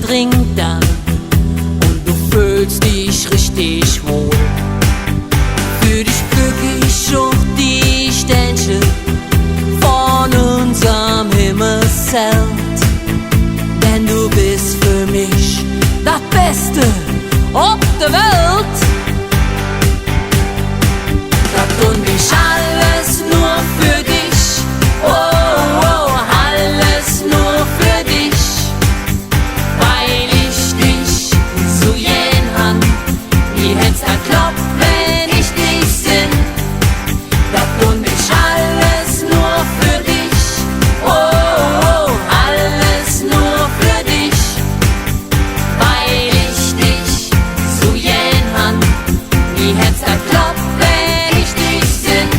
Drink dann und du fühlst dich richtig wohl. Für dich glücklich auch die Ständchen von unserem Himmelszelt, denn du bist für mich das Beste auf der Welt. Das tun ich alles nur für dich, oh, oh, alles nur für dich, weil ich dich so jen han, wie hätt's da klopft, wenn ich dich sinn. Das tun ich alles nur für dich, oh, oh, alles nur für dich, weil ich dich so jen han, wie hätt's da klopft, wenn ich dich sinn.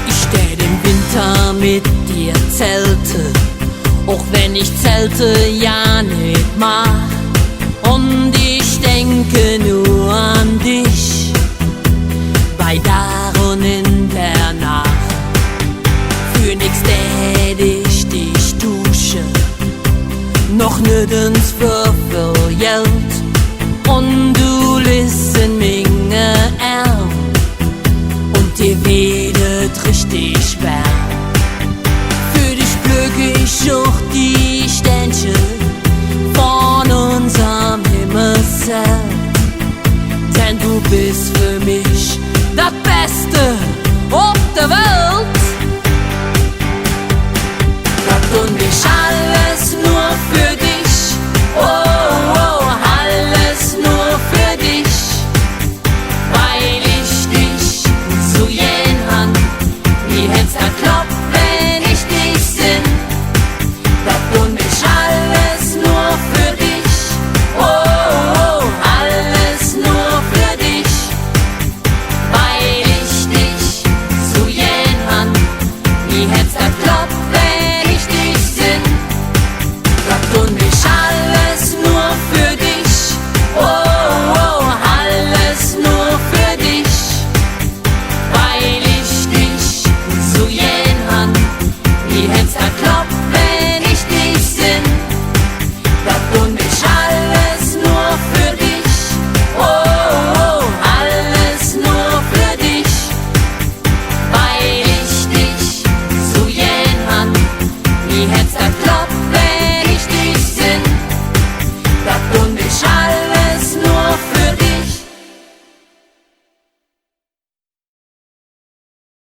Ich steh den Winter mit dir Zelte, auch wenn ich Zelte ja nicht mag. Und ich denke nur an dich, bei Tag und in der Nacht. Für nix tät ich dich dusche, noch nirgends für viel Geld. Und du liegst in meine Arm und dir weht richtig warm. Für dich glücklich